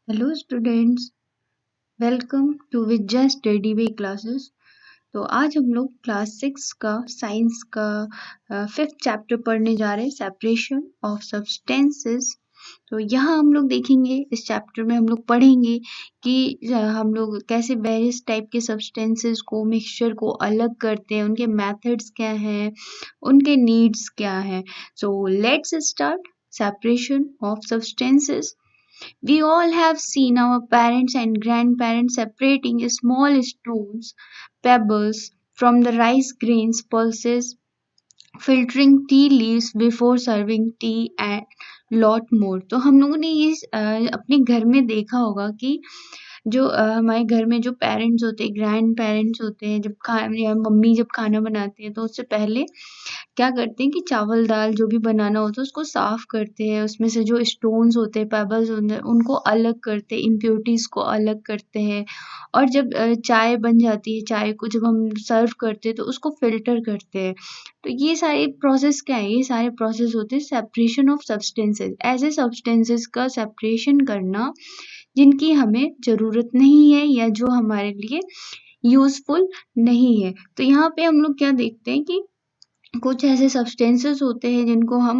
Hello students, welcome to Vidya study way classes. तो आज हम लोग क्लास 6 का साइंस का 5th चैप्टर पढ़ने जा रहे हैं, सेपरेशन ऑफ सब्सटेंसेस। तो यहाँ हम लोग देखेंगे, इस चैप्टर में हम लोग पढ़ेंगे कि हम लोग कैसे वेरियस टाइप के सब्सटेंसेस को, मिक्सचर को अलग करते हैं, उनके मेथड्स क्या हैं, उनके नीड्स क्या हैं। So let's start separation of substances. We all have seen our parents and grandparents separating small stones, pebbles from the rice grains, pulses, filtering tea leaves before serving tea and lot more. तो हम लोगों ने ये अपने घर में देखा होगा कि जो हमारे घर में जो पेरेंट्स होते हैं, ग्रैंड पेरेंट्स होते हैं, जब या मम्मी जब खाना बनाते हैं तो उससे पहले क्या करते हैं कि चावल दाल जो भी बनाना होता है उसको साफ करते हैं, उसमें से जो स्टोन्स होते हैं, पेबल्स होते हैं, उनको अलग करते हैं, इम्प्योरिटीज़ को अलग करते हैं। और जब चाय बन जाती है, चाय को जब हम सर्व करते हैं तो उसको फ़िल्टर करते हैं। तो ये सारे प्रोसेस क्या है? ये सारे प्रोसेस होते हैं सेपरेशन ऑफ सब्सटेंसेस। ऐसे सब्सटेंसेस का सेपरेशन करना जिनकी हमें ज़रूरत नहीं है या जो हमारे लिए यूज़फुल नहीं है। तो यहाँ पे हम लोग क्या देखते हैं कि कुछ ऐसे सब्सटेंसेस होते हैं जिनको हम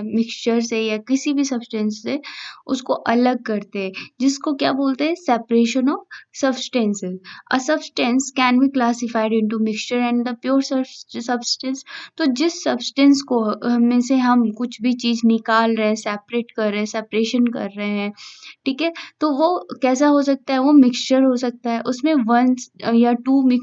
मिक्सचर से या किसी भी सब्सटेंस से उसको अलग करते हैं, जिसको क्या बोलते हैं? Separation of substances. A substance can be classified into mixture and the pure substance. तो जिस सब्सटेंस को में से हम कुछ भी चीज़ निकाल रहे हैं, सेपरेट कर रहे हैं, सेपरेशन कर रहे हैं, ठीक है? तो वो कैसा हो सकता है? वो मिक्सचर हो सकता है। उसमें 1 या 2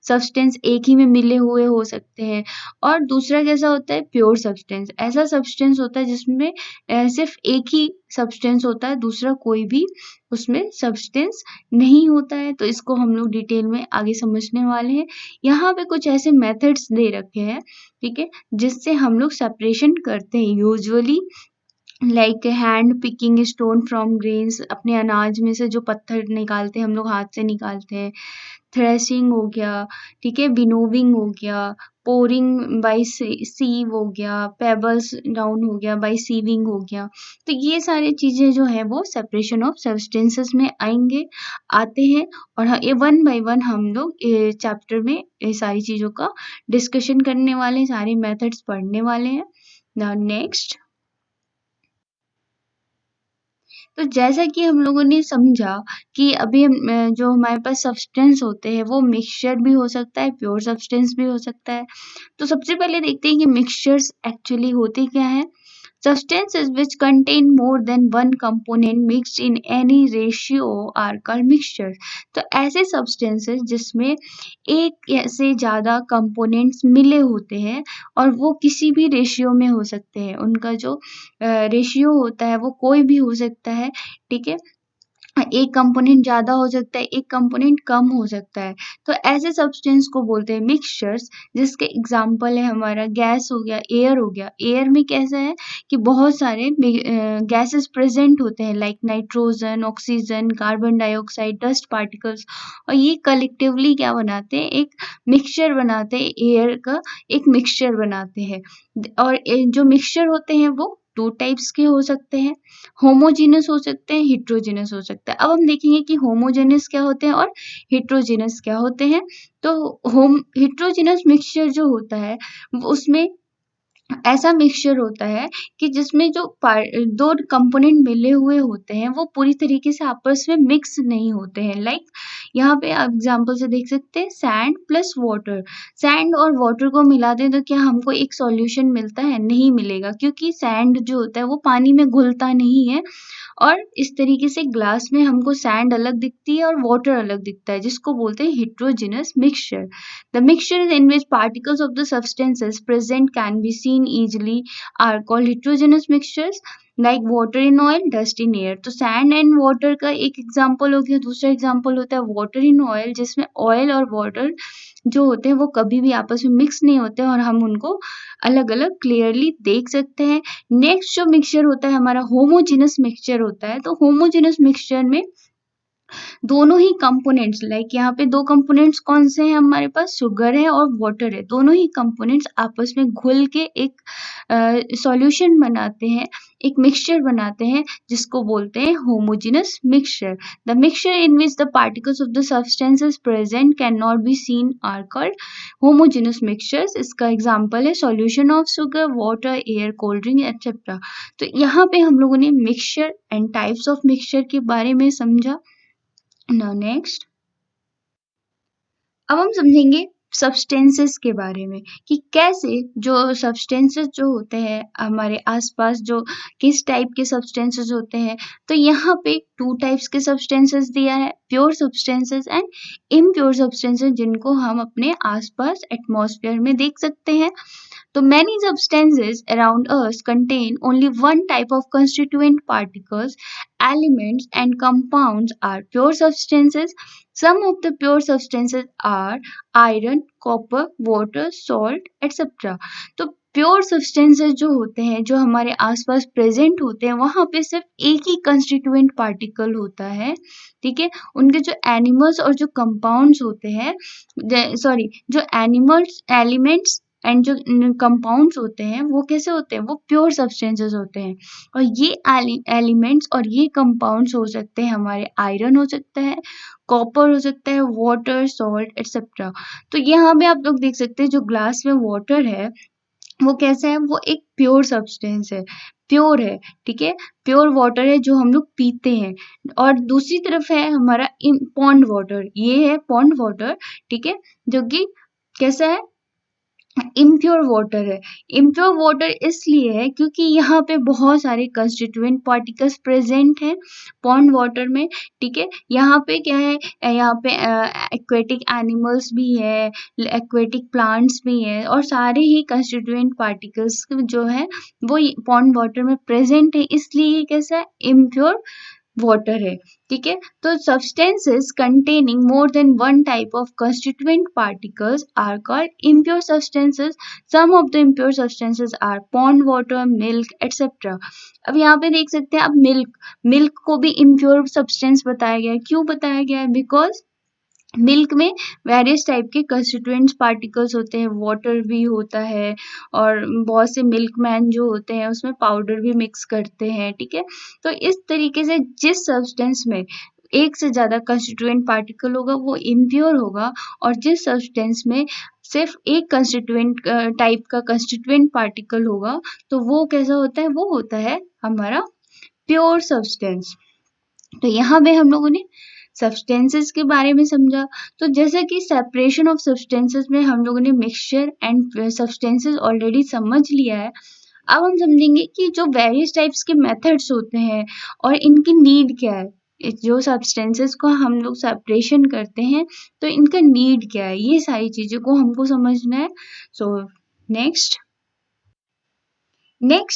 सब्सटेंस एक ही में मिले हुए हो सकते हैं। और दूसरा कैसा होता है? Pure substance. ऐसा सब्सटेंस होता है जिसमें सिर्फ़ एक ही सब्सटेंस होता है, दूसरा कोई भी उसमें सब्सटेंस नहीं होता है। तो इसको हम लोग डिटेल में आगे समझने वाले हैं। यहाँ पे कुछ ऐसे मेथड्स दे रखे हैं, ठीक है? जिससे हम लोग सेपरेशन करते हैं usually, like hand picking stone from grains. अपने अनाज में से जो पत्थर निकालते हैं, हम लोग हाथ से निकालते हैं। थ्रेशिंग हो गया, ठीक है? विनोविंग हो गया, पोरिंग बाय सीव हो गया, पेबल्स डाउन हो गया, बाय सीविंग हो गया। तो ये सारी चीज़ें जो है वो सेपरेशन ऑफ सब्सटेंसेस में आते हैं। और हाँ, ये वन बाय वन हम लोग चैप्टर में ये सारी चीज़ों का डिस्कशन करने वाले हैं, सारे मेथड्स पढ़ने वाले हैं। नाउ नेक्स्ट, तो जैसा कि हम लोगों ने समझा कि अभी जो हमारे पास सब्सटेंस होते हैं वो मिक्सचर भी हो सकता है, प्योर सब्सटेंस भी हो सकता है। तो सबसे पहले देखते हैं कि मिक्सचर्स एक्चुअली होते क्या हैं। Substances which contain more than one component mixed in any ratio are called mixtures. तो ऐसे substances जिसमें एक या से ज़्यादा components मिले होते हैं और वो किसी भी रेशियो में हो सकते हैं। उनका जो रेशियो होता है वो कोई भी हो सकता है, ठीक है? एक कंपोनेंट ज़्यादा हो सकता है, एक कंपोनेंट कम हो सकता है। तो ऐसे सब्सटेंस को बोलते हैं मिक्सचर्स, जिसके एग्ज़ाम्पल है हमारा गैस हो गया, एयर हो गया। एयर में कैसा है कि बहुत सारे गैसेस प्रेज़ेंट होते हैं, like nitrogen, oxygen, carbon dioxide, dust particles. और ये कलेक्टिवली क्या बनाते हैं? एक मिक्सचर बनाते हैं, एयर का एक मिक्सचर बनाते हैं। और जो मिक्सचर होते हैं वो 2 टाइप्स के हो सकते हैं। होमोजेनस हो सकते हैं, हेटेरोजेनस हो सकता है। अब हम देखेंगे कि होमोजेनस क्या होते हैं और हेटेरोजेनस क्या होते हैं। तो होम हेटेरोजेनस मिक्सचर जो होता है वो उसमें ऐसा मिक्सचर होता है कि जिसमें जो 2 कंपोनेंट मिले हुए होते हैं वो पूरी तरीके से आपस में मिक्स नहीं होते हैं। लाइक यहाँ पे आप एग्ज़ाम्पल से देख सकते हैं, सैंड प्लस वाटर। सैंड और वाटर को मिला दें तो क्या हमको एक सॉल्यूशन मिलता है? नहीं मिलेगा, क्योंकि सैंड जो होता है वो पानी में घुलता नहीं है। और इस तरीके से ग्लास में हमको सैंड अलग दिखती है और वाटर अलग दिखता है, जिसको बोलते हैं heterogeneous mixture. The mixture in which particles of the substances present can be seen easily are called heterogeneous mixtures, like water in oil, dust in air. तो सैंड एंड वाटर का एक एग्जांपल हो गया। दूसरा एग्जांपल होता है water in oil, जिसमें oil और वाटर जो होते हैं वो कभी भी आपस में मिक्स नहीं होते और हम उनको अलग-अलग क्लियरली देख सकते हैं। नेक्स्ट जो मिक्सचर होता है हमारा होमोजेनस मिक्सचर होता है। तो होमोजेनस मिक्सचर में दोनों ही कंपोनेंट्स लाइक यहाँ पे 2 कंपोनेंट्स कौन से हैं हमारे पास, शुगर है और वाटर है। दोनों ही कंपोनेंट्स आपस में घुल के एक सॉल्यूशन बनाते हैं, एक मिक्सचर बनाते हैं जिसको बोलते हैं homogeneous mixture. The mixture in which the particles of the substances present can not be seen are called homogeneous mixtures. इसका एग्जांपल है solution of sugar, water, air, cold drink etcetera. तो यहाँ पे हम लोगों ने mixture and types of mixture के बारे में समझा। नाउ नेक्स्ट, अब हम समझेंगे सब्सटेंसेस के बारे में कि कैसे जो सब्सटेंसेस जो होते हैं हमारे आसपास, जो किस टाइप के सब्सटेंसेस होते हैं। तो यहाँ पे 2 टाइप्स के सब्सटेंसेस दिया है, pure substances and impure substances, जिनको हम अपने आसपास एटमॉस्फेयर में देख सकते हैं। So many substances around us contain only one type of constituent particles. Elements and compounds are pure substances. Some of the pure substances are iron, copper, water, salt, etc. तो pure substances जो होते हैं, जो हमारे आसपास present होते हैं, वहाँ पे सिर्फ एक ही कंस्टिट्यूएंट पार्टिकल होता है। ठीक है, उनके जो एनिमल्स और जो कंपाउंड्स होते हैं, जो एनिमल्स एलिमेंट्स एंड जो कंपाउंड्स होते हैं वो कैसे होते हैं, वो प्योर सब्सटेंसेस होते हैं। और ये एलिमेंट्स और ये कंपाउंड्स हो सकते हैं हमारे आयरन हो सकता है, कॉपर हो सकता है, वाटर, सॉल्ट एक्सेट्रा। तो यहाँ पे आप लोग देख सकते हैं जो ग्लास में वाटर है वो कैसा है, वो एक प्योर सब्सटेंस है, प्योर है। ठीक है, प्योर वाटर है जो हम लोग पीते हैं। और दूसरी तरफ है हमारा पॉन्ड वाटर, ये है पॉन्ड वाटर। ठीक है, जो कि कैसा है, इम्प्योर वाटर है। इम्प्योर वाटर इसलिए है क्योंकि यहाँ पे बहुत सारे कंस्टिट्यूएंट पार्टिकल्स प्रेजेंट हैं पॉन्ड वाटर में। ठीक है, यहाँ पे क्या है, यहाँ पे एक्वेटिक एनिमल्स भी है, एक्वेटिक प्लांट्स भी है, और सारे ही कंस्टिट्यूएंट पार्टिकल्स जो है वो पॉन्ड वाटर में प्रेजेंट है, इसलिए ये कैसा है, इम्प्योर वाटर है। ठीक है, तो substances containing more than one type of constituent particles are called impure substances. Some of the impure substances are pond water, milk etc. अब यहाँ पे देख सकते हैं, अब मिल्क को भी impure substance बताया गया है। क्यों बताया गया है, बिकॉज मिल्क में वेरियस टाइप के कंस्टिट्यूएंट्स पार्टिकल्स होते हैं, वाटर भी होता है, और बहुत से मिल्कमैन जो होते हैं उसमें पाउडर भी मिक्स करते हैं। ठीक है, तो इस तरीके से जिस सब्सटेंस में एक से ज़्यादा कंस्टिट्यूएंट पार्टिकल होगा वो इम्प्योर होगा, और जिस सब्सटेंस में सिर्फ एक कंस्टिट्यूएंट टाइप का कंस्टिट्यूएंट पार्टिकल होगा तो वो कैसा होता है, वो होता है हमारा प्योर सब्सटेंस। तो यहाँ पे हम लोगों ने सब्सटेंसेस के बारे में समझा। तो जैसे कि सेपरेशन ऑफ सब्सटेंसेस में हम लोगों ने मिक्सचर एंड सब्सटेंसेस ऑलरेडी समझ लिया है। अब हम समझेंगे कि जो वेरियस टाइप्स के मेथड्स होते हैं और इनकी नीड क्या है। जो सब्सटेंसेस को हम लोग सेपरेशन करते हैं तो इनका नीड क्या है, ये सारी चीज़ों को हमको समझना है। सो नेक्स्ट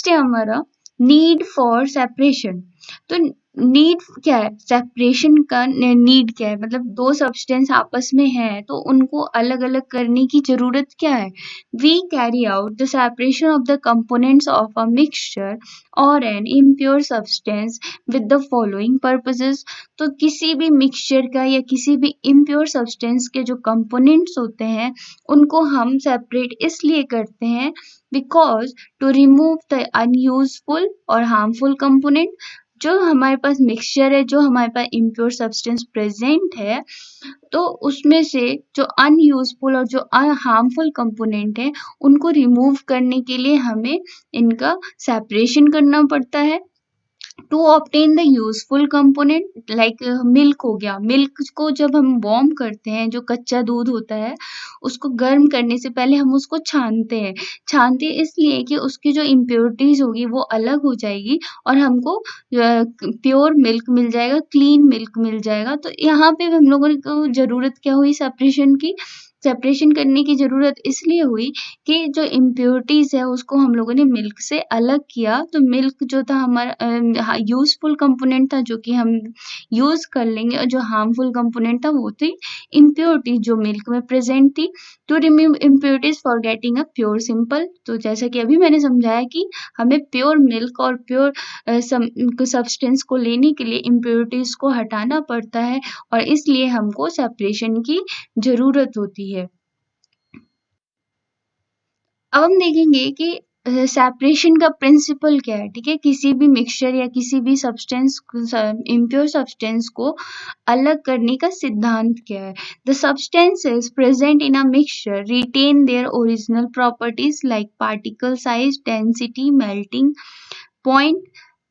है हमारा नीड फॉर सेपरेशन। तो नीड क्या है, सेपरेशन का नीड क्या है, मतलब दो सब्सटेंस आपस में है तो उनको अलग अलग करने की जरूरत क्या है। We carry out the separation of the components of a mixture और an impure substance with the following purposes. तो किसी भी मिक्सचर का या किसी भी इम्प्योर सब्सटेंस के जो कंपोनेंट्स होते हैं उनको हम सेपरेट इसलिए करते हैं because to remove the unuseful और हार्मफुल कंपोनेंट। जो हमारे पास मिक्सचर है, जो हमारे पास इम्प्योर सब्सटेंस प्रेजेंट है, तो उसमें से जो अनयूजफुल और जो हार्मफुल कंपोनेंट है उनको रिमूव करने के लिए हमें इनका सेपरेशन करना पड़ता है। To obtain the useful component like milk हो गया, मिल्क को जब हम वार्म करते हैं, जो कच्चा दूध होता है उसको गर्म करने से पहले हम उसको छानते हैं इसलिए कि उसकी जो इम्प्योरिटीज होगी वो अलग हो जाएगी और हमको प्योर मिल्क मिल जाएगा, क्लीन मिल्क मिल जाएगा। तो यहाँ पे हम लोगों को जरूरत क्या हुई सेपरेशन की, सेपरेशन करने की ज़रूरत इसलिए हुई कि जो इम्प्योरिटीज़ है उसको हम लोगों ने मिल्क से अलग किया, तो मिल्क जो था हमारा यूज़फुल कंपोनेंट था जो कि हम यूज़ कर लेंगे, और जो हार्मफुल कंपोनेंट था वो थी इम्प्योरिटीज़ जो मिल्क में प्रेज़ेंट थी। To remove impurities for getting a pure simple, तो जैसा कि अभी मैंने समझाया कि हमें प्योर मिल्क और प्योर सब्सटेंस को लेने के लिए इम्प्योरिटीज़ को हटाना पड़ता है, और इसलिए हमको सेपरेशन की ज़रूरत होती है। अब हम देखेंगे कि सेपरेशन का प्रिंसिपल क्या है, ठीक है? किसी भी मिक्सचर या किसी भी सब्सटेंस इम्प्योर सब्सटेंस को अलग करने का सिद्धांत क्या है? The substances present in a mixture retain their original properties like particle size, density, melting point,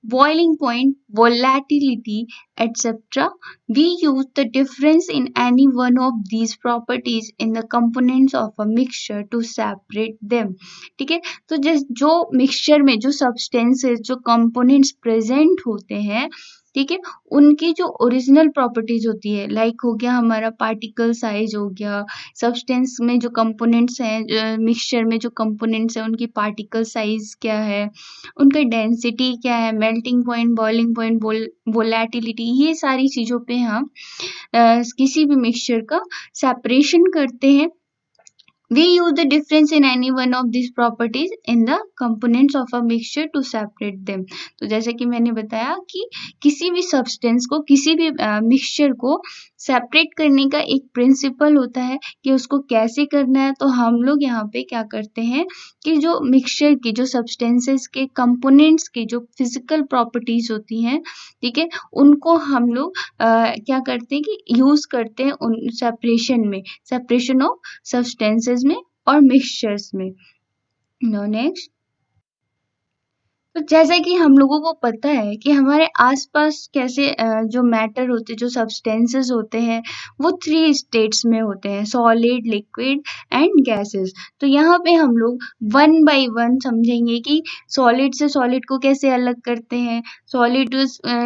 boiling point, volatility, etc. We use the difference in any one of these properties in the components of a mixture to separate them. ठीक है, तो जो mixture में जो substances जो components present होते हैं, ठीक है, उनकी जो ओरिजिनल प्रॉपर्टीज होती है, लाइक हो गया हमारा पार्टिकल साइज हो गया, सब्सटेंस में जो कंपोनेंट्स हैं, मिक्सचर में जो कंपोनेंट्स हैं उनकी पार्टिकल साइज क्या है, उनका डेंसिटी क्या है, melting point, boiling point, volatility, ये सारी चीज़ों पे हम किसी भी मिक्सचर का सेपरेशन करते हैं। We use the difference in any one of these properties in the components of a mixture to separate them. तो जैसे कि मैंने बताया कि किसी भी सब्सटेंस को, किसी भी मिक्सचर को सेपरेट करने का एक प्रिंसिपल होता है कि उसको कैसे करना है। तो हम लोग यहाँ पे क्या करते हैं कि जो मिक्सचर की जो सब्सटेंसेस के कंपोनेंट्स की जो फिजिकल प्रॉपर्टीज होती हैं, ठीक है, उनको हम लोग क्या करते हैं कि यूज करते हैं उन सेपरेशन में, सेपरेशन ऑफ सब्सटेंसेस में और मिक्सचर्स में। नो नेक्स्ट, तो जैसा कि हम लोगों को पता है कि हमारे आसपास कैसे जो मैटर होते हैं, जो सब्सटेंसेस होते हैं, वो 3 स्टेट्स में होते हैं, सॉलिड, लिक्विड एंड गैसेस। तो यहाँ पे हम लोग वन बाय वन समझेंगे कि सॉलिड से सॉलिड को कैसे अलग करते हैं, सॉलिड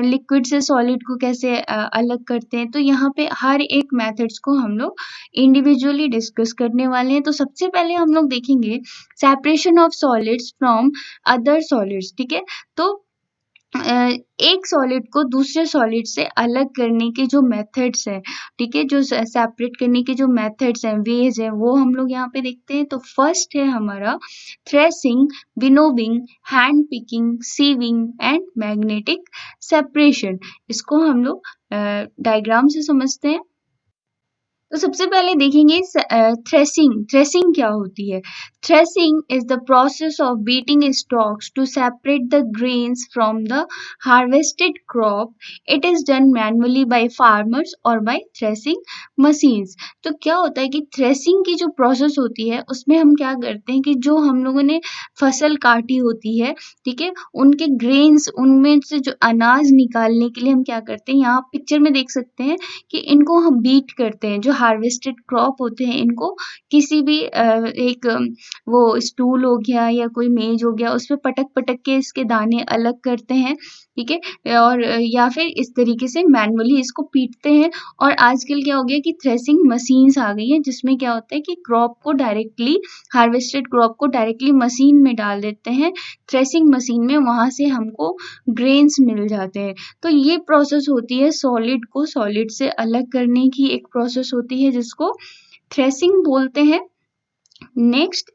लिक्विड से सॉलिड को कैसे अलग करते हैं। तो यहाँ पे हर एक मेथड्स को हम लोग इंडिविजुअली डिस्कस करने वाले हैं। तो सबसे पहले हम लोग देखेंगे separation of solids from other solids, ठीक है। तो एक सॉलिड को दूसरे सॉलिड से अलग करने के जो मेथड्स हैं, ठीक है, जो सेपरेट करने के जो मेथड्स हैं, वेज हैं, वो हम लोग यहाँ पे देखते हैं। तो फर्स्ट है हमारा threshing, winnowing, hand picking, sieving and magnetic separation. इसको हम लोग डायग्राम से समझते हैं। तो सबसे पहले देखेंगे थ्रेसिंग। थ्रेसिंग क्या होती है? Threshing is the process of beating stalks to separate the grains from the harvested crop. It is done manually by farmers और बाय थ्रेसिंग मशीन्स। तो क्या होता है कि थ्रेसिंग की जो प्रोसेस होती है उसमें हम क्या करते हैं कि जो हम लोगों ने फसल काटी होती है, ठीक है, उनके ग्रेन्स, उनमें से जो अनाज निकालने के लिए हम क्या करते हैं, यहाँ पिक्चर में देख सकते हैं कि इनको हम बीट करते हैं। जो हार्वेस्टेड क्रॉप होते हैं इनको किसी भी एक वो स्टूल हो गया या कोई मेज हो गया, उस पे पटक-पटक के इसके दाने अलग करते हैं, ठीक है? और या फिर इस तरीके से मैनुअली इसको पीटते हैं। और आजकल क्या हो गया कि थ्रेसिंग मशीन्स आ गई हैं, जिसमें क्या होता है कि क्रॉप को डायरेक्टली, हार्वेस्टेड क्रॉप को डायरेक्टली मशीन में डाल देते हैं, थ्रेसिंग मशीन में, वहाँ से हमको ग्रेन्स मिल जाते हैं। तो ये प्रोसेस होती है सॉलिड को सॉलिड से अलग करने की, एक प्रोसेस होती है जिसको थ्रेसिंग बोलते हैं। नेक्स्ट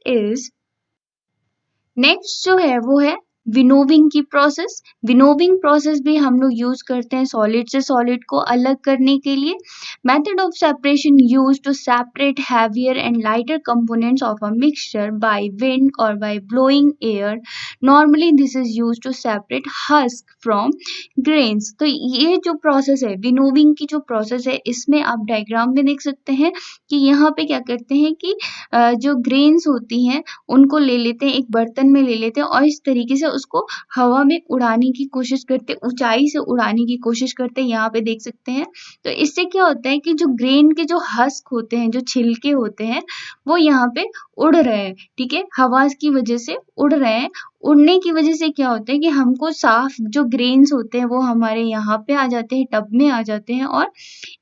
जो है वो है विनोविंग की प्रोसेस। विनोविंग प्रोसेस भी हम लोग यूज करते हैं सॉलिड से सॉलिड को अलग करने के लिए। Method of separation use to separate heavier and lighter components of a mixture by wind और by blowing air. Normally this is use to separate husk from grains. तो ये जो प्रोसेस है, विनोविंग की जो प्रोसेस है, इसमें आप डायग्राम में देख सकते हैं कि यहाँ पे क्या करते हैं कि जो ग्रेन्स होती हैं उनको ले लेते हैं, एक बर्तन में ले लेते हैं और इस तरीके से उसको हवा में उड़ाने की कोशिश करते हैं, ऊंचाई से उड़ाने की कोशिश करते हैं, यहाँ पे देख सकते हैं। तो इससे क्या होता है कि जो ग्रेन के जो हस्क होते हैं, जो छिलके होते हैं, वो यहाँ पे उड़ रहे हैं, ठीक है, हवा की वजह से उड़ रहे हैं। उड़ने की वजह से क्या होता है कि हमको साफ जो ग्रेन्स होते हैं वो हमारे यहाँ पे आ जाते हैं, टब में आ जाते हैं और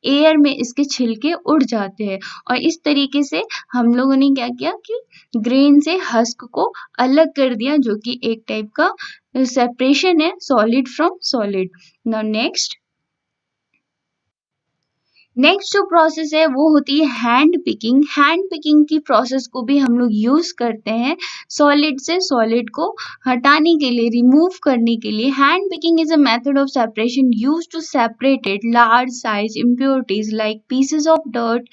एयर में इसके छिलके उड़ जाते हैं और इस तरीके से हम लोगों ने क्या किया कि ग्रेन से हस्क को अलग कर दिया, जो कि एक टाइप का सेपरेशन है solid from solid. Now next जो प्रोसेस है वो होती है हैंड पिकिंग। हैंड पिकिंग की प्रोसेस को भी हम लोग यूज करते हैं सॉलिड से सॉलिड को हटाने के लिए, रिमूव करने के लिए। Hand picking is a method of separation use to separated large size impurities like pieces of dirt,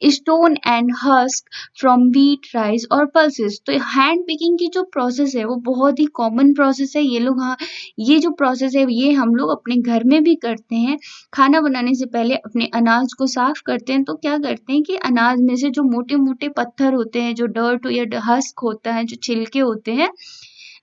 stone and husk from wheat, rice और पल्सेस। तो हैंड पिकिंग की जो प्रोसेस है वो बहुत ही कॉमन प्रोसेस है। ये लोग, हाँ, ये जो प्रोसेस है ये हम लोग अपने घर में भी करते हैं। खाना बनाने से पहले अपने अनाज को साफ करते हैं तो क्या करते हैं कि अनाज में से जो मोटे मोटे पत्थर होते हैं, जो डर्ट या हस्क होता है, जो छिलके होते हैं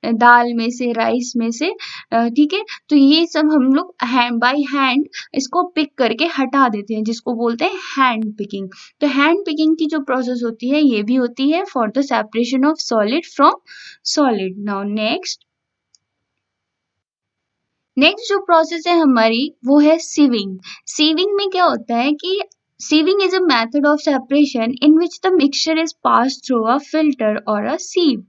दाल में से, राइस में से, ठीक है, तो ये सब हम लोग बाय हैंड इसको पिक करके हटा देते हैं, जिसको बोलते हैं हैंड पिकिंग। तो हैंड पिकिंग की जो प्रोसेस होती है ये भी होती है for the separation of solid from solid. Now next जो प्रोसेस है हमारी वो है सीविंग। सीविंग में क्या होता है कि sieving is a method of separation in which the mixture is passed through a filter or a sieve.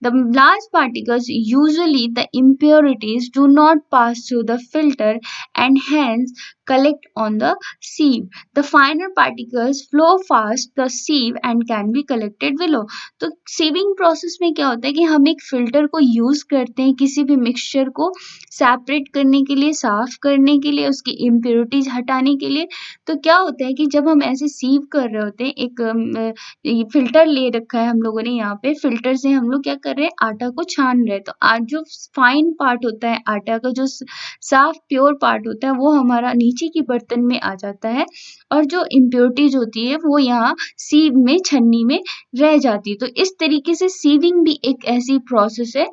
The large particles, usually the impurities, do not pass through the filter and hence collect on the sieve. The finer particles flow fast the sieve and can be collected below. तो sieving process में क्या होता है कि हम एक filter को use करते हैं किसी भी मिक्सचर को सेपरेट करने के लिए, साफ करने के लिए, उसकी इम्प्योरिटीज हटाने के लिए। तो क्या होता है कि जब हम ऐसे सीव कर रहे होते हैं, एक ये फिल्टर ले रखा है हम लोगों ने, यहाँ पे फिल्टर से हम लोग क्या कर रहे हैं, आटा को छान रहे हैं। तो आज जो फाइन पार्ट होता है आटा का, जो साफ प्योर पार्ट होता है, वो हमारा नीचे की बर्तन में आ जाता है और जो इम्प्योरिटीज होती है वो यहाँ सीव में, छन्नी में रह जाती है। तो इस तरीके से सीविंग भी एक ऐसी प्रोसेस है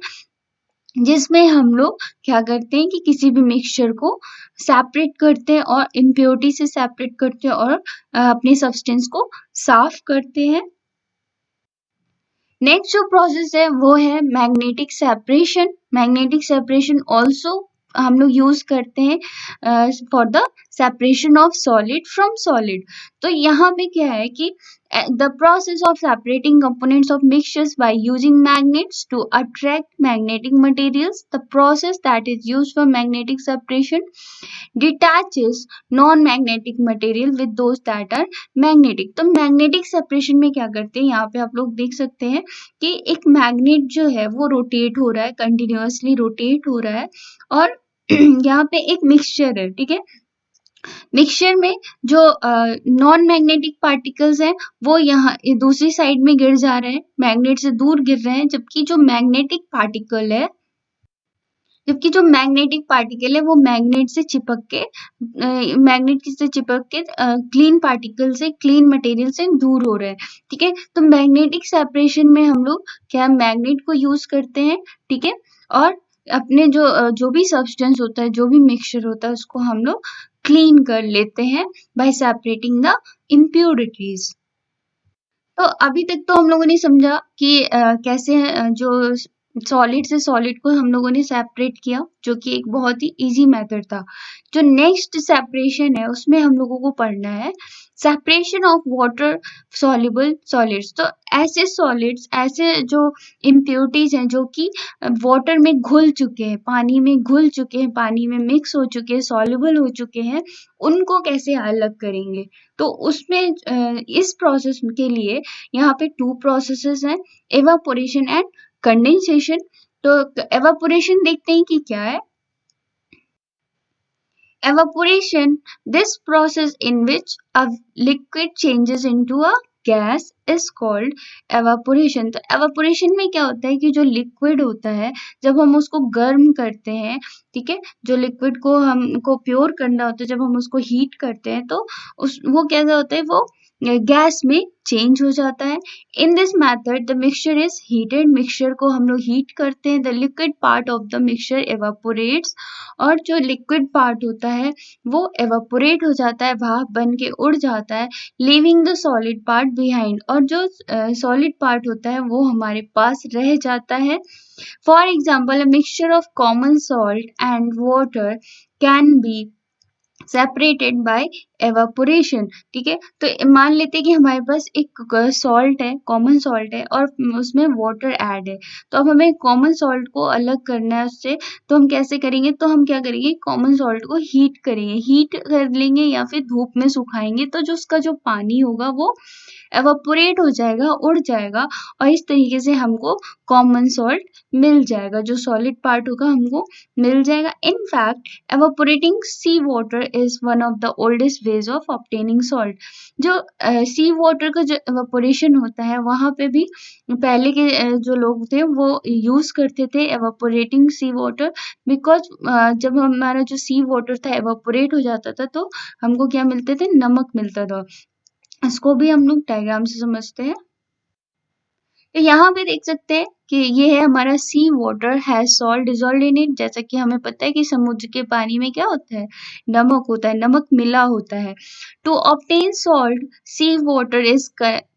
जिसमें हम लोग क्या करते हैं कि किसी भी मिक्सचर को सेपरेट करते हैं और इम्प्योरिटी से सेपरेट करते हैं और अपने सब्सटेंस को साफ करते हैं। नेक्स्ट जो प्रोसेस है वो है magnetic separation. Magnetic separation also हम लोग यूज करते हैं for the separation of solid from solid. तो यहाँ पे क्या है कि the process of separating components of mixtures by using magnets to attract magnetic materials, the process that is used for magnetic separation detaches non-magnetic material with those that are magnetic। तो magnetic separation में क्या करते हैं, यहाँ पे आप लोग देख सकते हैं कि एक मैग्नेट जो है वो रोटेट हो रहा है, कंटिन्यूअसली रोटेट हो रहा है और यहाँ पे एक मिक्सचर है, ठीक है। मिक्सचर में जो नॉन मैग्नेटिक पार्टिकल्स हैं वो यहाँ दूसरी साइड में गिर जा रहे हैं, मैग्नेट से दूर गिर रहे हैं, जबकि जो मैग्नेटिक पार्टिकल है वो मैग्नेट से चिपक के क्लीन पार्टिकल से, क्लीन मटेरियल से दूर हो रहे हैं, ठीक है। तो मैग्नेटिक सेपरेशन में हम लोग क्या मैग्नेट को यूज करते हैं, ठीक है, और अपने जो भी सब्सटेंस होता है, जो भी मिक्सचर होता है, उसको हम लोग क्लीन कर लेते हैं बाय सेपरेटिंग द इम्प्योरिटीज। तो अभी तक तो हम लोगों ने समझा कि कैसे जो सॉलिड से सॉलिड को हम लोगों ने सेपरेट किया, जो कि एक बहुत ही इजी मेथड था। जो नेक्स्ट सेपरेशन है उसमें हम लोगों को पढ़ना है separation of water soluble solids. तो ऐसे सॉलिड्स, ऐसे जो इम्प्योरिटीज हैं जो कि वाटर में घुल चुके हैं, पानी में घुल चुके हैं, पानी में मिक्स हो चुके हैं, सॉल्युबल हो चुके हैं, उनको कैसे अलग करेंगे। तो उसमें इस प्रोसेस के लिए यहाँ पे 2 प्रोसेसेस हैं, एवापोरेशन एंड कंडेंसेशन। तो एवापोरेशन देखते हैं कि क्या है। Evaporation, this process in which a liquid changes into a gas is called evaporation। तो evaporation में क्या होता है कि जो लिक्विड होता है जब हम उसको गर्म करते हैं, ठीक है, जो लिक्विड को हमको प्योर करना होता है, जब हम उसको हीट करते हैं तो वो क्या होता है, वो गैस में चेंज हो जाता है। In this method the mixture is heated, mixture को हम लोग हीट करते हैं। The liquid part of the mixture evaporates, और जो लिक्विड पार्ट होता है वो एवापोरेट हो जाता है, भाप बन के उड़ जाता है, leaving the solid part behind, और जो सॉलिड पार्ट होता है वो हमारे पास रह जाता है। For example a mixture of common salt and water can be separated by evaporation. ठीक है, तो मान लेते हैं कि हमारे पास एक सॉल्ट है, कॉमन सॉल्ट है, और उसमें वाटर ऐड है। तो अब हमें कॉमन सॉल्ट को अलग करना है उससे, तो हम कैसे करेंगे? तो हम क्या करेंगे, कॉमन सॉल्ट को हीट करेंगे, हीट कर लेंगे या फिर धूप में सुखाएंगे, तो जो उसका जो पानी होगा वो एवापोरेट हो जाएगा, उड़ जाएगा, और इस तरीके से हमको कॉमन सॉल्ट मिल जाएगा, जो सॉलिड पार्ट होगा हमको मिल जाएगा। In fact evaporating sea water is one of the oldest ways of obtaining salt। जो सी वाटर का जो evaporation होता है वहाँ पे भी पहले के जो लोग थे वो यूज करते थे evaporating sea water, बिकॉज जब हमारा जो सी वाटर था evaporate हो जाता था तो हमको क्या मिलते थे? नमक मिलता था। इसको भी हम लोग डायग्राम से समझते हैं। तो यहाँ पे देख सकते हैं कि ये है हमारा sea water has salt dissolve in it. जैसा कि हमें पता है कि समुद्र के पानी में क्या होता है? नमक होता है, नमक मिला होता है। To obtain salt sea water is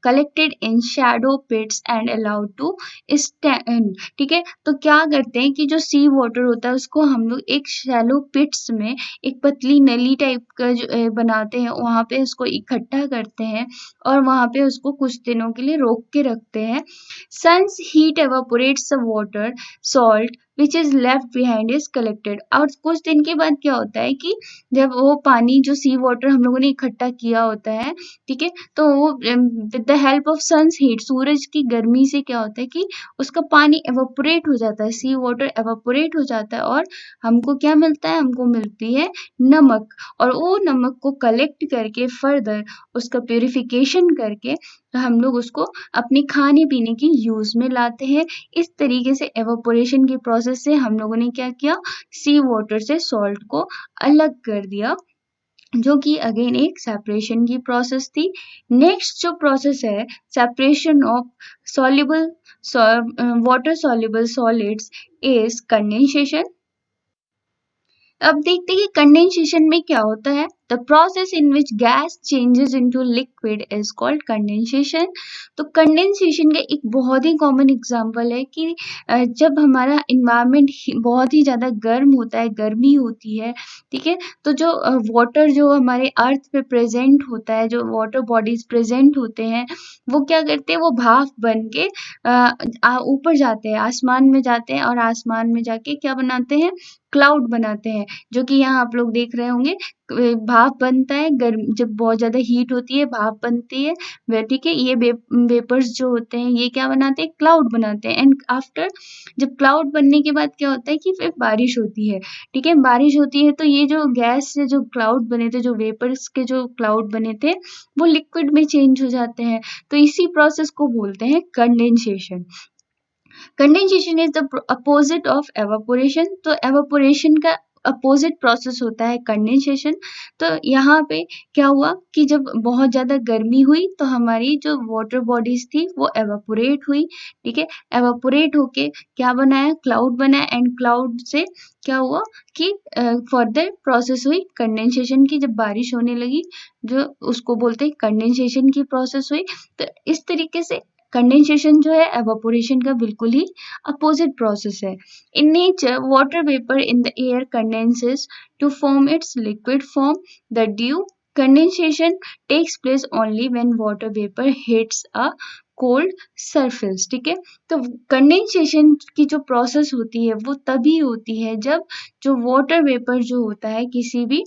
collected in shadow pits and allowed to stand. ठीक है, तो क्या करते हैं कि जो सी वाटर होता है उसको हम लोग एक शैलो पिट्स में, एक पतली नली टाइप का जो बनाते हैं, वहां पे उसको इकट्ठा करते हैं और वहां पे उसको कुछ दिनों के लिए रोक के रखते हैं। Sun's heat evaporates the water, salt which is left behind is collected। और कुछ दिन के बाद क्या होता है कि जब वो पानी जो सी वाटर हम लोगों ने इकट्ठा किया होता है, ठीक है, तो वो with the help of sun's heat, सूरज की गर्मी से क्या होता है कि उसका पानी एवापोरेट हो जाता है, सी वाटर एवापोरेट हो जाता है, और हमको क्या मिलता है? हमको मिलती है नमक। और वो नमक को कलेक्ट करके फर्दर उसका प्यूरिफिकेशन करके तो हम लोग उसको अपने खाने पीने की यूज में लाते हैं। इस तरीके से एवापोरेशन की प्रोसेस से हम लोगों ने क्या किया? सी वाटर से सॉल्ट को अलग कर दिया, जो कि अगेन एक सेपरेशन की प्रोसेस थी। नेक्स्ट जो प्रोसेस है separation of soluble water soluble solids is condensation. अब देखते हैं कि कंडेंसेशन में क्या होता है। The process in which gas changes into liquid is called condensation. तो कंडेंसेशन का एक बहुत ही कॉमन एग्जांपल है कि जब हमारा इन्वायरमेंट बहुत ही ज़्यादा गर्म होता है, गर्मी होती है, ठीक है, तो जो वाटर जो हमारे अर्थ पे प्रेजेंट होता है, जो वाटर बॉडीज प्रेजेंट होते हैं, वो क्या करते हैं? वो भाप बन के ऊपर जाते हैं, आसमान में जाते हैं, और आसमान में जाके क्या बनाते हैं? क्लाउड बनाते हैं, जो कि यहाँ आप लोग देख रहे होंगे। भाप बनता है, गर्म जब बहुत ज़्यादा हीट होती है भाप बनती है, वे ठीक है, ये वेपर्स जो होते हैं ये क्या बनाते हैं? क्लाउड बनाते हैं। एंड आफ्टर जब क्लाउड बनने के बाद क्या होता है कि फिर बारिश होती है। ठीक है, बारिश होती है तो ये जो गैस से जो क्लाउड बने थे, जो वेपर्स के जो क्लाउड बने थे, वो लिक्विड में चेंज हो जाते हैं। तो इसी प्रोसेस को बोलते हैं condensation. Condensation is the opposite of evaporation. तो एवापोरेशन का अपोजिट प्रोसेस होता है कंडेंसेशन। तो यहाँ पे क्या हुआ कि जब बहुत ज़्यादा गर्मी हुई तो हमारी जो वाटर बॉडीज थी वो एवापोरेट हुई। ठीक है, एवापोरेट होके क्या बनाया? क्लाउड बनाया, एंड क्लाउड से क्या हुआ कि फर्दर प्रोसेस हुई कंडेंसेशन की। जब बारिश होने लगी, जो उसको बोलते हैं कंडेंसेशन की प्रोसेस हुई। तो इस तरीके से कंडेंसेशन जो है एवापोरेशन का बिल्कुल ही अपोजिट प्रोसेस है। In nature water vapour in the air condenses to form its liquid form। The dew condensation takes place only when water vapor hits a cold surface। ठीक है, तो कंडेंसेशन की जो प्रोसेस होती है वो तभी होती है जब जो वाटर वेपर जो होता है किसी भी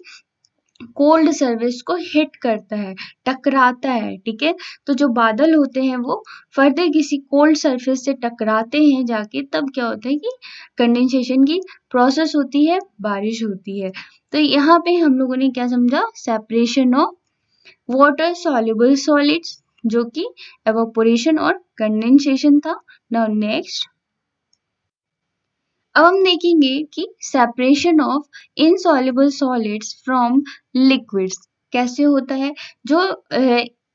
कोल्ड सर्विस को हिट करता है, टकराता है। ठीक है, तो जो बादल होते हैं वो फर्दर किसी कोल्ड सरफेस से टकराते हैं जाके, तब क्या होता है कि कंडेंसेशन की प्रोसेस होती है, बारिश होती है। तो यहाँ पे हम लोगों ने क्या समझा? Separation of water soluble solids, जो कि एवापोरेशन और कंडेंसेशन था। नाउ नेक्स्ट अब हम देखेंगे कि separation of insoluble solids from liquids कैसे होता है। जो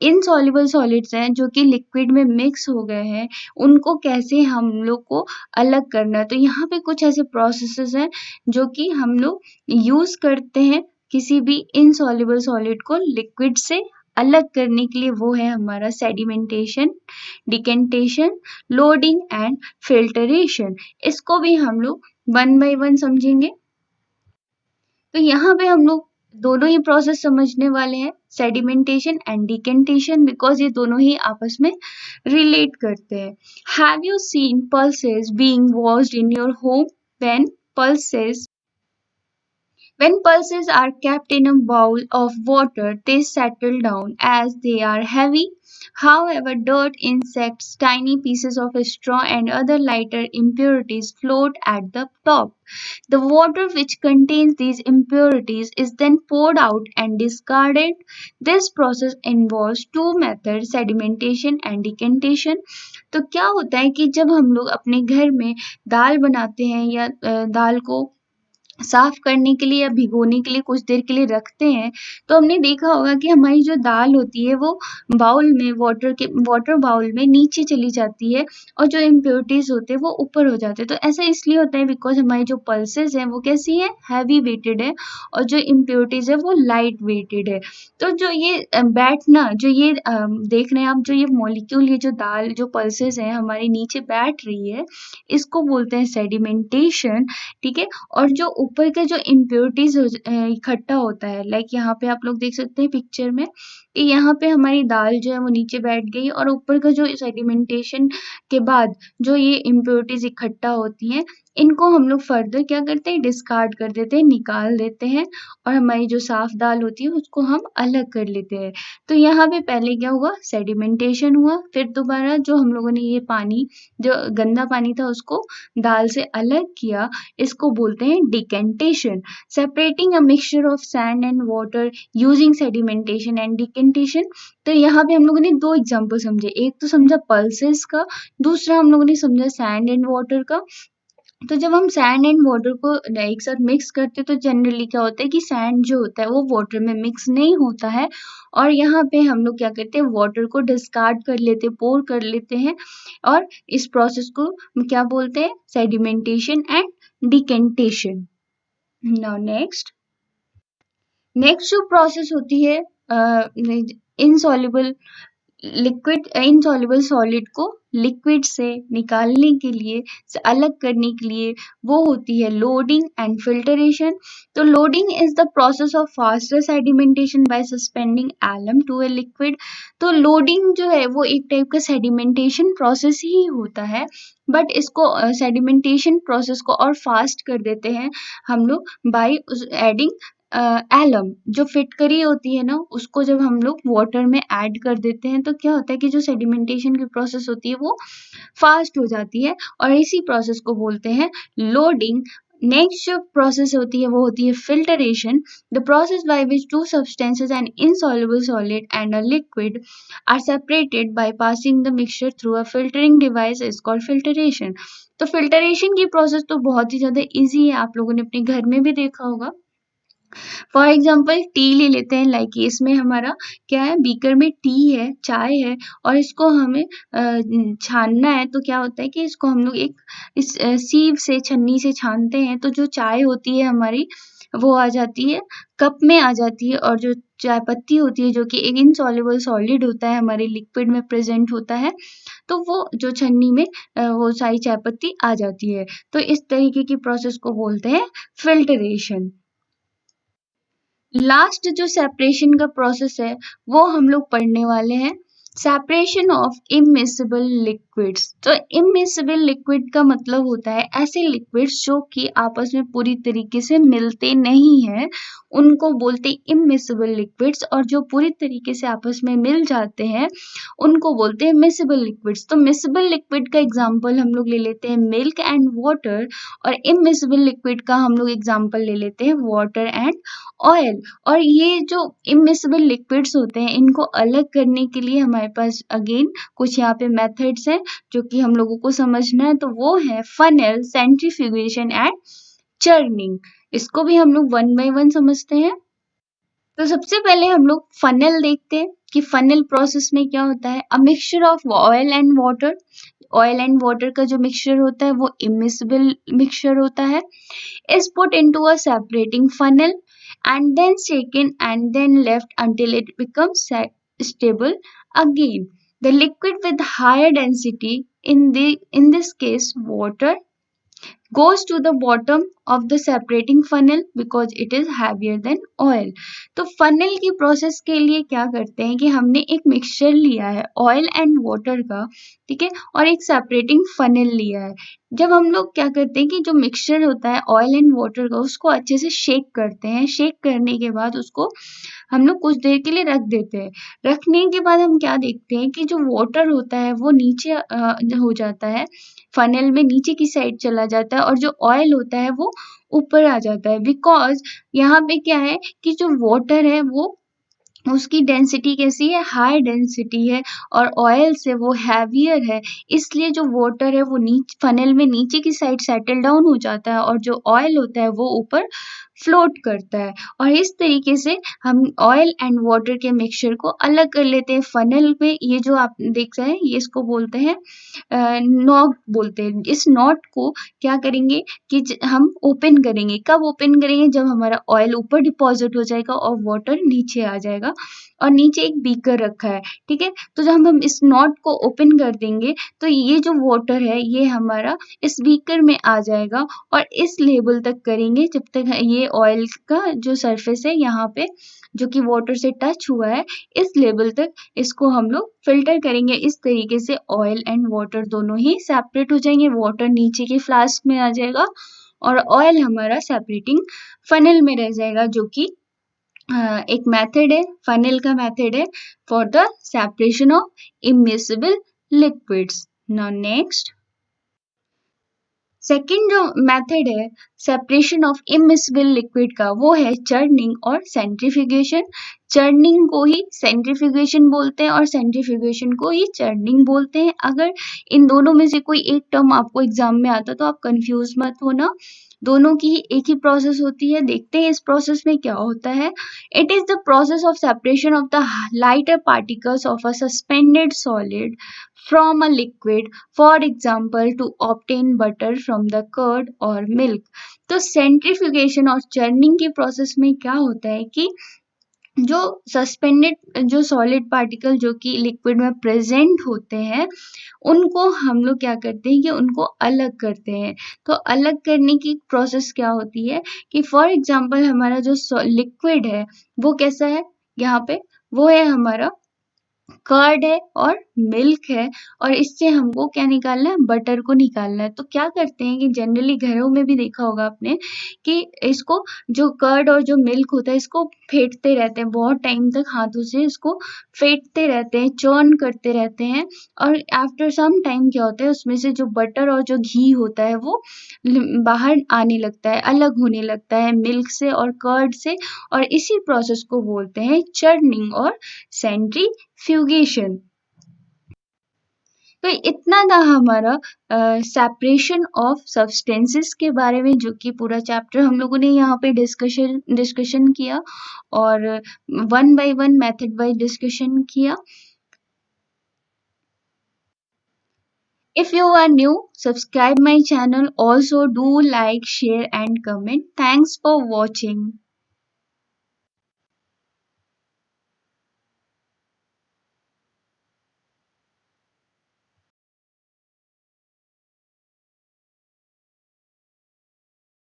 इनसॉल्युबल सॉलिड्स हैं जो कि लिक्विड में मिक्स हो गए हैं, उनको कैसे हम लोग को अलग करना है। तो यहाँ पे कुछ ऐसे प्रोसेसेस हैं जो कि हम लोग यूज़ करते हैं किसी भी इनसॉल्युबल सॉलिड को लिक्विड से अलग करने के लिए। वो है हमारा sedimentation, decantation, loading and filtration. इसको भी हम लोग वन बाय वन समझेंगे। तो यहाँ पे हम लोग दोनों ही प्रोसेस समझने वाले हैं, सेडिमेंटेशन एंड डिकेंटेशन, बिकॉज ये दोनों ही आपस में रिलेट करते हैं। Have you seen pulses being washed in your home? When pulses When pulses are kept in a bowl of water, they settle down as they are heavy. However, dirt, insects, tiny pieces of straw, and other lighter impurities float at the top. The water which contains these impurities is then poured out and discarded. This process involves two methods, sedimentation and decantation. तो क्या होता है कि जब हम लोग अपने घर में दाल बनाते हैं या दाल को साफ करने के लिए या भिगोने के लिए कुछ देर के लिए रखते हैं, तो हमने देखा होगा कि हमारी जो दाल होती है वो बाउल में वाटर बाउल में नीचे चली जाती है और जो इम्प्योरिटीज होते हैं वो ऊपर हो जाते हैं। तो ऐसा इसलिए होता है बिकॉज हमारी जो पल्सेस हैं वो कैसी है, हैवी वेटेड है, और जो इम्प्योरिटीज है वो लाइट वेटेड है। तो जो ये बैठना, जो ये देख रहे हैं आप, जो ये मॉलिक्यूल, ये जो दाल, जो पल्सेस है हमारे नीचे बैठ रही है, इसको बोलते हैं सेडिमेंटेशन। ठीक है। और जो ऊपर के जो इम्प्योरिटीज इकट्ठा होता है, लाइक यहाँ पे आप लोग देख सकते हैं पिक्चर में कि यहाँ पे हमारी दाल जो है वो नीचे बैठ गई, और ऊपर का जो सेडिमेंटेशन के बाद जो ये इम्प्योरिटीज इकट्ठा होती हैं, इनको हम लोग फर्दर क्या करते हैं, डिस्कार्ड कर देते हैं, निकाल देते हैं, और हमारी जो साफ दाल होती है उसको हम अलग कर लेते हैं। तो यहाँ पे पहले क्या हुआ, सेडिमेंटेशन हुआ, फिर दोबारा जो हम लोगों ने ये पानी, जो गंदा पानी था उसको दाल से अलग किया, इसको बोलते हैं decantation. Separating a mixture of sand and water using sedimentation and decantation. तो यहाँ पे हम लोगों ने दो एग्जांपल समझे, एक तो समझा पल्सेस का, दूसरा हम लोगों ने समझा सैंड एंड वाटर का। तो जब हम सैंड एंड वाटर को एक साथ मिक्स करते हैं तो जनरली क्या होता है कि सैंड जो होता है वो वाटर में मिक्स नहीं होता है, और यहाँ पे हम लोग क्या करते हैं, वाटर को डिस्कार्ड कर लेते हैं, पोर कर लेते हैं, और इस प्रोसेस को क्या बोलते हैं, sedimentation and decantation. Now next जो प्रोसेस होती है इनसॉल्युबल इनसॉल्युबल सॉलिड को लिक्विड से निकालने के लिए, से अलग करने के लिए, वो होती है लोडिंग एंड फिल्टरेशन। तो loading is the process of faster sedimentation by suspending alum to a liquid. तो लोडिंग जो है वो एक टाइप का सेडिमेंटेशन प्रोसेस ही होता है, बट इसको सेडिमेंटेशन प्रोसेस को और फास्ट कर देते हैं हम लोग बाय एडिंग एलम। जो फिटकरी होती है ना, उसको जब हम लोग वाटर में ऐड कर देते हैं तो क्या होता है कि जो सेडिमेंटेशन की प्रोसेस होती है वो फास्ट हो जाती है, और इसी प्रोसेस को बोलते हैं लोडिंग। नेक्स्ट जो प्रोसेस होती है वो होती है filtration. The process by which two substances an insoluble solid and a liquid are separated by passing the mixture through a filtering device is called filtration. तो फिल्टरेशन की प्रोसेस तो बहुत ही ज्यादा इजी है, आप लोगों ने अपने घर में भी देखा होगा। फॉर एग्जाम्पल टी ले लेते हैं, लाइक इसमें हमारा क्या है, बीकर में टी है, चाय है, और इसको हमें छानना है। तो क्या होता है कि इसको हम लोग एक इस सीव से, छन्नी से छानते हैं, तो जो चाय होती है हमारी वो आ जाती है, कप में आ जाती है, और जो चाय पत्ती होती है जो कि एक इनसॉल्युबल सॉलिड होता है, हमारे लिक्विड में प्रेजेंट होता है, तो वो जो छन्नी में वो सारी चाय पत्ती आ जाती है। तो इस तरीके की प्रोसेस को बोलते हैं फिल्टरेशन। लास्ट जो सेपरेशन का प्रोसेस है वो हम लोग पढ़ने वाले हैं, सेपरेशन ऑफ इमिसिबल लिक्विड्स। तो इमिसिबल लिक्विड का मतलब होता है ऐसे लिक्विड्स जो कि आपस में पूरी तरीके से मिलते नहीं हैं, उनको बोलते हैं इमिसिबल लिक्विड्स, और जो पूरी तरीके से आपस में मिल जाते हैं उनको बोलते हैं मिसिबल लिक्विड्स। तो मिसिबल लिक्विड का एग्जांपल हम लोग ले लेते हैं मिल्क एंड वाटर, और इमिसिबल लिक्विड का हम लोग एग्जांपल ले लेते हैं वाटर एंड ऑयल। और ये जो इमिसिबल लिक्विड्स होते हैं इनको अलग करने के लिए हमारे पास अगेन कुछ यहाँ पे मेथड्स हैं जो कि हम लोगों को समझना है। तो वो है फनल, सेंट्रीफ्यूगेशन एंड चर्निंग। इसको भी हम लोग वन बाय वन समझते हैं। तो सबसे पहले हम लोग फनल देखते हैं। कि फनल प्रोसेस में क्या होता है, a mixture of oil and water, oil and water का जो मिक्सचर होता है वो इमिसिबल मिक्सचर होता है, is put into a separating funnel and then shaken and then left until it becomes stable again. The liquid with higher density, in this case water, goes to the bottom of the separating funnel because it is heavier than oil. तो funnel की process के लिए क्या करते हैं कि हमने एक मिक्सचर लिया है ऑयल एंड वाटर का, ठीक है, और एक सेपरेटिंग फनल लिया है। जब हम लोग क्या करते हैं कि जो मिक्सचर होता है ऑयल एंड वाटर का उसको अच्छे से शेक करते हैं, शेक करने के बाद उसको हम लोग कुछ देर के लिए रख देते हैं। रखने के बाद हम क्या देखते हैं कि जो वाटर होता है वो नीचे हो जाता है, फनल में नीचे की साइड चला जाता है और जो ऑयल होता है वो ऊपर आ जाता है, बिकॉज़ यहाँ पे क्या है कि जो वाटर है वो उसकी डेंसिटी कैसी है, हाई डेंसिटी है और ऑयल से वो हैवियर है, इसलिए जो वाटर है वो फनल में नीचे की साइड सेटल डाउन हो जाता है और जो ऑयल होता है वो ऊपर फ्लोट करता है। और इस तरीके से हम ऑयल एंड वाटर के मिक्सचर को अलग कर लेते हैं फनल में। ये जो आप देख रहे हैं ये इसको बोलते हैं नॉट बोलते हैं। इस नॉट को क्या करेंगे कि हम ओपन करेंगे, कब ओपन करेंगे, जब हमारा ऑयल ऊपर डिपॉजिट हो जाएगा और वाटर नीचे आ जाएगा और नीचे एक बीकर रखा है, ठीक है। तो जब हम इस नॉट को ओपन कर देंगे तो ये जो वाटर है ये हमारा इस बीकर में आ जाएगा और इस लेवल तक करेंगे जब तक ये ऑयल का जो सरफेस है यहाँ पे जो कि वाटर से टच हुआ है, इस लेवल तक इसको हम लोग फ़िल्टर करेंगे। इस तरीके से ऑयल एंड वाटर दोनों ही सेपरेट हो जाएँगे, वाटर नीचे के फ्लास्क में आ जाएगा और ऑयल हमारा सेपरेटिंग फनल में रह जाएगा, जो कि एक मेथड है, फनल का मेथड है for the separation of immiscible liquids. Now next, second जो मेथड है सेपरेशन ऑफ इमिसिबल लिक्विड का वो है चर्निंग और सेंट्रीफ्यूगेशन। चर्निंग को ही सेंट्रीफ्यूगेशन बोलते हैं और सेंट्रीफ्यूगेशन को ही चर्निंग बोलते हैं। अगर इन दोनों में से कोई एक टर्म आपको एग्जाम में आता तो आप कंफ्यूज मत होना, दोनों की एक ही प्रोसेस होती है। देखते हैं इस प्रोसेस में क्या होता है। It is the process of separation of the lighter particles of a suspended solid from a liquid, for example to obtain butter from the curd or milk। तो सेंट्रीफ्यूगेशन और चर्निंग की प्रोसेस में क्या होता है कि जो सस्पेंडेड जो सॉलिड पार्टिकल जो कि लिक्विड में प्रेजेंट होते हैं उनको हम लोग क्या करते हैं कि उनको अलग करते हैं। तो अलग करने की प्रोसेस क्या होती है कि फॉर एग्जांपल हमारा जो लिक्विड है वो कैसा है, यहाँ पे वो है हमारा कर्ड है और मिल्क है और इससे हमको क्या निकालना है, बटर को निकालना है। तो क्या करते हैं कि जनरली घरों में भी देखा होगा आपने कि इसको जो कर्ड और जो मिल्क होता है इसको फेंटते रहते हैं, बहुत टाइम तक हाथों से इसको फेंटते रहते हैं, चर्न करते रहते हैं और आफ्टर सम टाइम क्या होता है उसमें से जो बटर और जो घी होता है वो बाहर आने लगता है, अलग होने लगता है मिल्क से और कर्ड से और इसी प्रोसेस को बोलते हैं चर्निंग और सेंट्रीफ्यूगेशन। तो इतना था हमारा सेपरेशन ऑफ सब्सटेंसेस के बारे में, जो कि पूरा चैप्टर हम लोगों ने यहाँ पे डिस्कशन किया और one by one method wise discussion किया। If you are new, subscribe my channel. Also do like, share and comment. Thanks for watching.